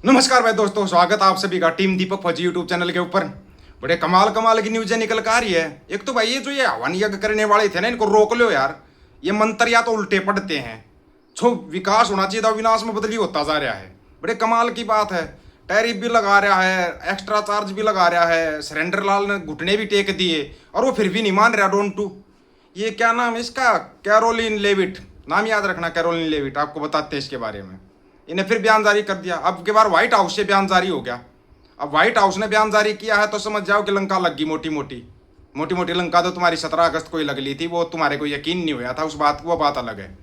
नमस्कार भाई दोस्तों, स्वागत है आप सभी का टीम दीपक फौजी यूट्यूब चैनल के ऊपर। बड़े कमाल कमाल की न्यूज़ें निकल कर आ रही है। एक तो भाई ये जो ये हवन यज्ञ करने वाले थे ना, इनको रोक लो यार। ये मंत्र या तो उल्टे पड़ते हैं। जो विकास होना चाहिए था विनाश में बदली होता जा रहा है। बड़े कमाल की बात है। टैरिफ भी लगा रहा है, एक्स्ट्रा चार्ज भी लगा रहा है। सरेंडर लाल ने घुटने भी टेक दिए और वो फिर भी नहीं मान रहा। डोंट टू ये क्या नाम है इसका, कैरोलिन लेविट, नाम याद रखना कैरोलिन लेविट। आपको बताते हैं इसके बारे में। इन्हें फिर बयान जारी कर दिया। अब की बार व्हाइट हाउस से बयान जारी हो गया। अब व्हाइट हाउस ने बयान जारी किया है तो समझ जाओ कि लंका लग गई। मोटी मोटी लंका तो तुम्हारी 17 अगस्त को ही लग ली थी। वो तुम्हारे को यकीन नहीं हुआ था उस बात को, वो बात अलग है।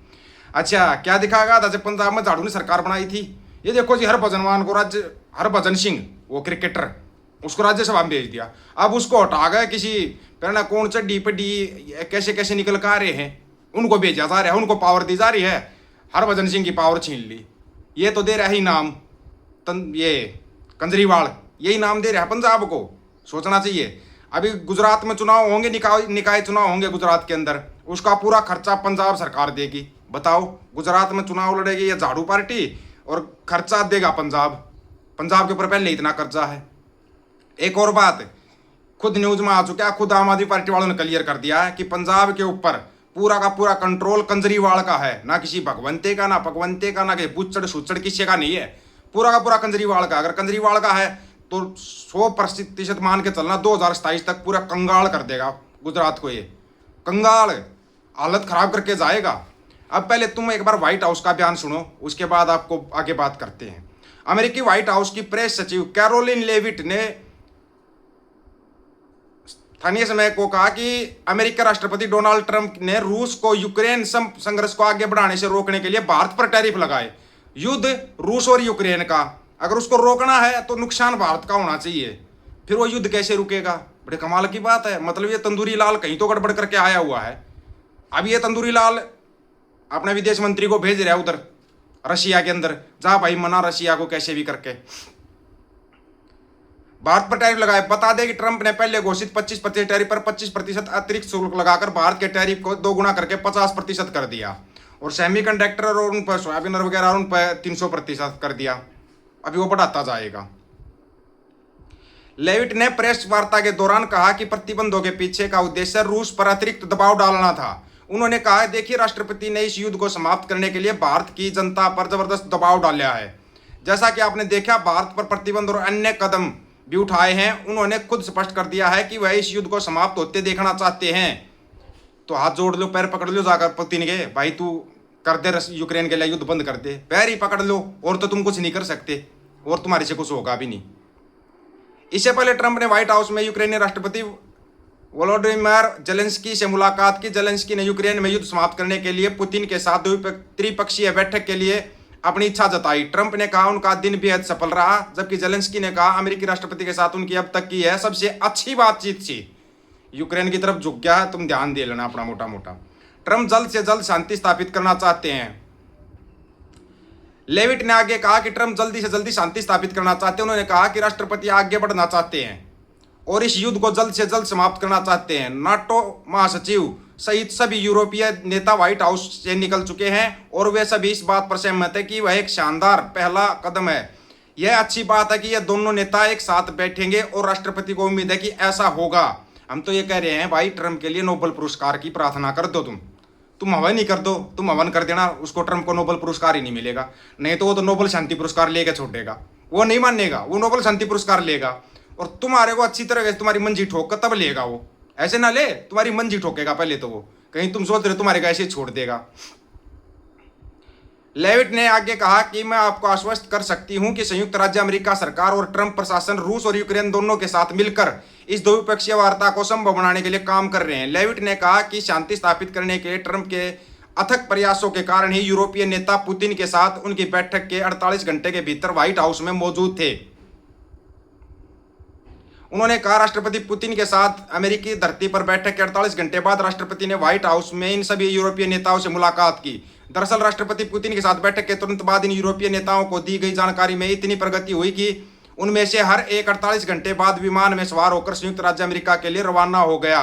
अच्छा क्या दिखाएगा था जब पंजाब में झाड़ू ने सरकार बनाई थी। ये देखो जी, हरभजन सिंह वो क्रिकेटर, उसको राज्यसभा में भेज दिया। अब उसको हटा गए किसी कहना कौन चड्डी पड्डी कैसे कैसे निकल कर आ रहे हैं, उनको भेजा जा रहा है, उनको पावर दी जा रही है। हरभजन सिंह की पावर छीन ली। ये तो दे रहा ही नाम ये केजरीवाल, यही नाम दे रहा है पंजाब को। सोचना चाहिए। अभी गुजरात में चुनाव होंगे, निकाय चुनाव होंगे गुजरात के अंदर, उसका पूरा खर्चा पंजाब सरकार देगी। बताओ, गुजरात में चुनाव लड़ेगी ये झाड़ू पार्टी और खर्चा देगा पंजाब। पंजाब के ऊपर पहले इतना कर्जा है। एक और बात खुद न्यूज में आ चुका है, खुद आम आदमी पार्टी वालों ने क्लियर कर दिया है कि पंजाब के ऊपर पूरा का पूरा कंट्रोल केजरीवाल का है, ना किसी भगवंते का, ना पगवंते का, ना किसी बुच्चड़ सुच्चड़ किसी का नहीं है। पूरा का पूरा केजरीवाल का। अगर केजरीवाल का है तो 100% मान के चलना 2027 तक पूरा कंगाल कर देगा गुजरात को। ये कंगाल हालत खराब करके जाएगा। अब पहले तुम एक बार व्हाइट हाउस का बयान सुनो, उसके बाद आपको आगे बात करते हैं। अमेरिकी व्हाइट हाउस की प्रेस सचिव कैरोलिन लेविट ने स्थानीय समय को कहा कि अमेरिकी राष्ट्रपति डोनाल्ड ट्रंप ने रूस को यूक्रेन संघर्ष को आगे बढ़ाने से रोकने के लिए भारत पर टैरिफ लगाए। युद्ध रूस और यूक्रेन का, अगर उसको रोकना है तो नुकसान भारत का होना चाहिए। फिर वो युद्ध कैसे रुकेगा? बड़े कमाल की बात है। मतलब ये तंदूरी लाल कहीं तो गड़बड़ करके आया हुआ है। अब ये तंदूरी लाल अपने विदेश मंत्री को भेज रहा है उधर रशिया के अंदर, जा भाई मना रशिया को कैसे भी करके। भारत पर टैरिफ लगाए। बता दें कि ट्रंप ने पहले घोषित 25% टैरिफ पर 25% अतिरिक्त शुल्क लगाकर भारत के टैरिफ को 2 गुना करके 50% कर दिया और सेमीकंडक्टर और उन पर सोयाबीन वगैरह उन पर 300% कर दिया। अभी वो बढ़ाता जाएगा। लेविट ने प्रेस वार्ता के दौरान कहा कि प्रतिबंधों के पीछे का उद्देश्य रूस पर अतिरिक्त दबाव डालना था। उन्होंने कहा, देखिए राष्ट्रपति ने इस युद्ध को समाप्त करने के लिए भारत की जनता पर जबरदस्त दबाव डाला है। जैसा कि आपने देखा, भारत पर प्रतिबंध और अन्य कदम भी उठाए हैं। उन्होंने खुद स्पष्ट कर दिया है कि वह इस युद्ध को समाप्त होते देखना चाहते हैं। तो हाथ जोड़ लो, पैर पकड़ लो जाकर पुतिन के, भाई तू कर दे यूक्रेन के लिए युद्ध बंद कर दे। पैर ही पकड़ लो, और तो तुम कुछ नहीं कर सकते और तुम्हारे से कुछ होगा भी नहीं। इससे पहले ट्रंप ने व्हाइट हाउस में यूक्रेनी राष्ट्रपति वोलोडिमिर जेलेंस्की से मुलाकात की। जेलेंस्की ने यूक्रेन में युद्ध समाप्त करने के लिए पुतिन के साथ त्रिपक्षीय बैठक के लिए अपनी इच्छा जताई। ट्रंप ने कहा उनका दिन बेहद सफल रहा, जबकि जेलेंस्की ने कहा अमेरिकी राष्ट्रपति के साथ उनकी अब तक की है सबसे अच्छी बातचीत थी। यूक्रेन की तरफ झुक गया है, तुम ध्यान दे लेना अपना मोटा मोटा। ट्रंप जल्द से जल्द शांति स्थापित करना चाहते हैं। लेविट ने आगे कहा कि ट्रंप जल्दी से जल्दी शांति स्थापित करना चाहते हैं। उन्होंने कहा कि राष्ट्रपति आगे बढ़ना चाहते हैं और इस युद्ध को जल्द से जल्द समाप्त करना चाहते हैं। नाटो महासचिव सहित सभी यूरोपीय नेता व्हाइट हाउस से निकल चुके हैं और वे सभी इस बात पर सहमत है कि वह एक शानदार पहला कदम है। यह अच्छी बात है कि ये दोनों नेता एक साथ बैठेंगे और राष्ट्रपति को उम्मीद है कि ऐसा होगा। हम तो ये कह रहे हैं भाई, ट्रंप के लिए नोबेल पुरस्कार की प्रार्थना कर दो। तुम हवन नहीं कर दो, तुम हवन कर देना, उसको ट्रंप को नोबेल पुरस्कार ही नहीं मिलेगा। नहीं तो वो तो नोबेल शांति पुरस्कार लेके छोड़ेगा। वो नहीं मानेगा, वो नोबेल शांति पुरस्कार लेगा और तुम्हारे को अच्छी तरह से तुम्हारी मंजी ठोक तब लेगा वो। ऐसे ना ले, तुम्हारी मंजी ठोकेगा पहले तो वो, कहीं तुम सोच रहे हो तुम्हारे को ऐसे छोड़ देगा। लेविट ने आगे कहा कि मैं आपको आश्वस्त कर सकती हूं कि संयुक्त राज्य अमेरिका सरकार और ट्रंप प्रशासन रूस और यूक्रेन दोनों के साथ मिलकर इस द्विपक्षीय वार्ता को संभव बनाने के लिए काम कर रहे हैं। लेविट ने कहा कि शांति स्थापित करने के ट्रंप के अथक प्रयासों के कारण ही यूरोपीय नेता पुतिन के साथ उनकी बैठक के 48 घंटे के भीतर व्हाइट हाउस में मौजूद थे। उन्होंने कहा राष्ट्रपति पुतिन के साथ अमेरिकी धरती पर बैठक के 48 घंटे बाद राष्ट्रपति ने व्हाइट हाउस में इन सभी यूरोपीय नेताओं से मुलाकात की। दरअसल राष्ट्रपति पुतिन के साथ बैठक के तुरंत बाद इन यूरोपीय नेताओं को दी गई जानकारी में इतनी प्रगति हुई कि उनमें से हर एक 48 घंटे बाद विमान में सवार होकर संयुक्त राज्य अमेरिका के लिए रवाना हो गया।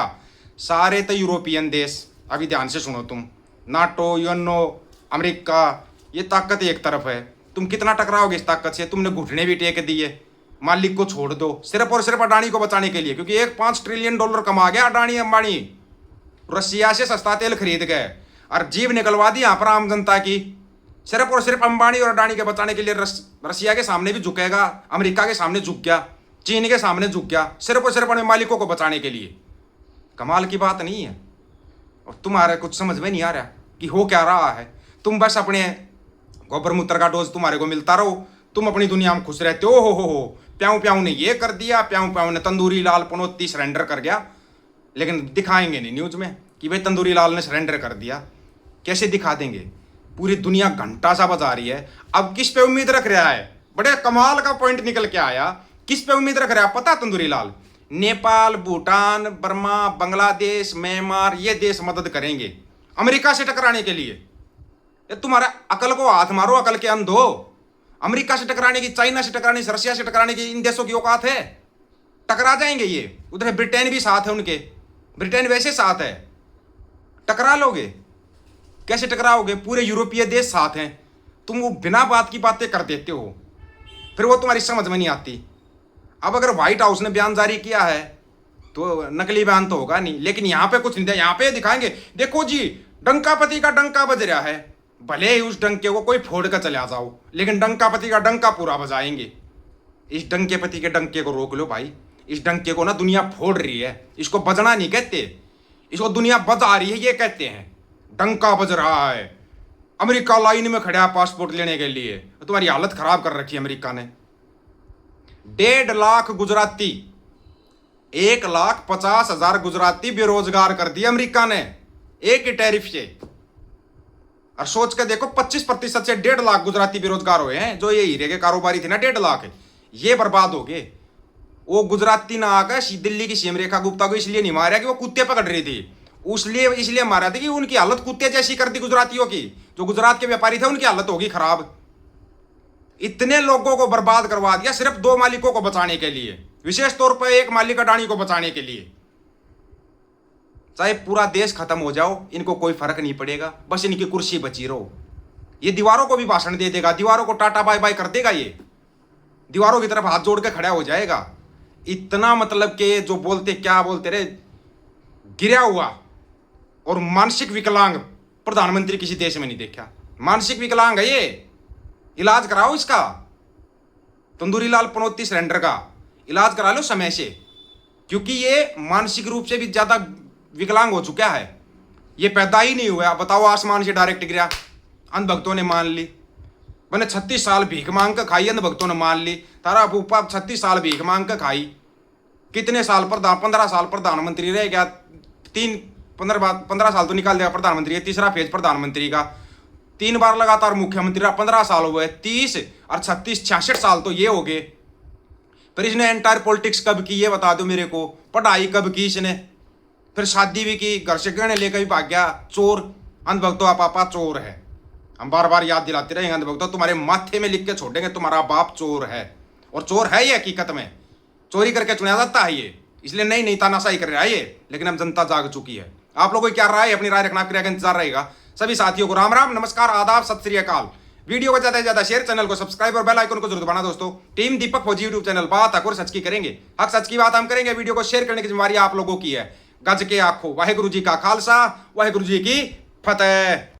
सारे तो यूरोपियन देश, अभी ध्यान से सुनो तुम, नाटो, यूएनओ, अमेरिका, ये ताकत एक तरफ है तुम कितना टकराओगे इस ताकत से? तुमने घुटने भी टेक दिए, मालिक को छोड़ दो सिर्फ और सिर्फ अडानी को बचाने के लिए, क्योंकि एक $5 ट्रिलियन कमा गया अडानी अंबानी, रसिया से सस्ता तेल खरीद गए और जीव निकलवा दी यहाँ पर आम जनता की। सिर्फ और सिर्फ अंबानी और अडानी के बचाने के लिए रसिया के सामने भी झुकेगा, अमेरिका के सामने झुक गया, चीन के सामने झुक गया, सिर्फ और सिर्फ अपने मालिकों को बचाने के लिए। कमाल की बात नहीं है? और तुम्हारे कुछ समझ में नहीं आ रहा कि हो क्या रहा है। तुम बस अपने गोबर मूत्र का डोज तुम्हारे को मिलता रहो, तुम अपनी दुनिया में खुश रहते हो। प्याऊ प्याऊ ने ये कर दिया, प्याऊ प्याऊ ने तंदूरी लाल पनौती सरेंडर कर गया, लेकिन दिखाएंगे नहीं न्यूज में कि भाई तंदूरी लाल ने सरेंडर कर दिया। कैसे दिखा देंगे? पूरी दुनिया घंटा सा बजा रही है। अब किस पे उम्मीद रख रहा है? बड़े कमाल का पॉइंट निकल के आया। किस पे उम्मीद रख रहा है पता? तंदूरी लाल नेपाल, भूटान, बर्मा, बांग्लादेश, म्यांमार, ये देश मदद करेंगे अमेरिका से टकराने के लिए। ये तुम्हारा अकल को हाथ मारो, अकल के अंधो। अमेरिका से टकराने की, चाइना से टकराने की, रशिया से टकराने की इन देशों की औकात है? टकरा जाएंगे ये। उधर ब्रिटेन भी साथ है उनके, ब्रिटेन वैसे साथ है, टकरा लोगे? कैसे टकराओगे? पूरे यूरोपीय देश साथ हैं, तुम वो बिना बात की बातें कर देते हो, फिर वो तुम्हारी समझ में नहीं आती। अब अगर व्हाइट हाउस ने बयान जारी किया है तो नकली बयान तो होगा नहीं, लेकिन यहाँ पे कुछ नहीं, यहाँ पे दिखाएंगे देखो जी डंकापति का डंका बज रहा है। भले ही उस डंके को कोई फोड़ कर चले जाओ, लेकिन डंकापति का डंका पूरा बजाएंगे। इस डंकेपति के डंके को रोक लो भाई। इस डंके को ना दुनिया फोड़ रही है, इसको बजना नहीं कहते, इसको दुनिया बजा रही है ये कहते हैं। डंका बज रहा है, अमेरिका लाइन में खड़ा है पासपोर्ट लेने के लिए। तुम्हारी हालत खराब कर रखी है अमेरिका ने। 1.5 लाख गुजराती, 1,50,000 गुजराती बेरोजगार कर दिए अमेरिका ने एक ही टैरिफ से। और सोच के देखो 25% से 1.5 लाख गुजराती बेरोजगार हुए हैं। जो ये हीरे के कारोबारी थे ना 1.5 लाख, ये बर्बाद हो गए। वो गुजराती ना आकर दिल्ली की सीएम रेखा गुप्ता को इसलिए नहीं मारा कि वो कुत्ते पकड़ रही थी, इसलिए मारा था कि उनकी हालत कुत्ते जैसी कर दी गुजरातियों की। जो गुजरात के व्यापारी थे उनकी हालत होगी खराब। इतने लोगों को बर्बाद करवा दिया सिर्फ 2 मालिकों को बचाने के लिए, विशेष तौर पर एक मालिक अडानी को बचाने के लिए। चाहे पूरा देश खत्म हो जाओ, इनको कोई फर्क नहीं पड़ेगा, बस इनकी कुर्सी बची रहो। ये दीवारों को भी भाषण दे देगा, दीवारों को टाटा बाय बाय कर देगा, ये दीवारों की तरफ हाथ जोड़ के खड़ा हो जाएगा। इतना मतलब कि जो बोलते क्या बोलते रहे, गिरा हुआ और मानसिक विकलांग प्रधानमंत्री किसी देश में नहीं देखा। मानसिक विकलांग है ये, इलाज कराओ इसका। तंदूरी लाल पनौती सरेंडर का इलाज करा लो समय से, क्योंकि ये मानसिक रूप से भी ज्यादा विकलांग हो चुका है। ये पैदा ही नहीं हुआ, बताओ आसमान से डायरेक्ट गिरा। अंधभक्तों ने मान ली, मैंने 36 साल भीख मांग कर खाई, अंधभक्तों ने मान ली। तारा फूफा 36 साल भीख मांग कर खाई, कितने साल 15 साल प्रधानमंत्री रह गया, 15 साल तो निकाल देगा प्रधानमंत्री, तीसरा फेज प्रधानमंत्री का। 3 बार लगातार मुख्यमंत्री रहा, 15 साल हुए, 30 और 36 66 साल तो ये हो गए। फिर इसने एंटायर पॉलिटिक्स कब की ये बता दो मेरे को, पढ़ाई कब की इसने, फिर शादी भी की, घर से गहने लेकर भी भाग गया। चोर अंधभक्तों का पापा चोर है। हम बार बार याद दिलाते रहेंगे अंधभक्तों, तुम्हारे माथे में लिख के छोड़ेंगे तुम्हारा बाप चोर है। और चोर है ये हकीकत में, चोरी करके चुना जाता है ये, इसलिए नहीं तानाशाही कर रहा है ये। लेकिन अब जनता जाग चुकी है। आप लोगों को क्या राय है, अपनी राय रखना, क्रिया का इंतजार रहेगा। सभी साथियों को राम राम, नमस्कार, आदाब, सत श्री अकाल। वीडियो को ज्यादा से ज्यादा शेयर, चैनल को सब्सक्राइब और बेल आइकन को जरूर दबाना दोस्तों। टीम दीपक फौजी यूट्यूब चैनल बात हक और सच की करेंगे, हक सच की बात हम करेंगे। वीडियो को शेयर करने की जिम्मेवारी आप लोगों की है। गज के आखो, वाहेगुरु जी का खालसा, वाहेगुरु जी की फतेह।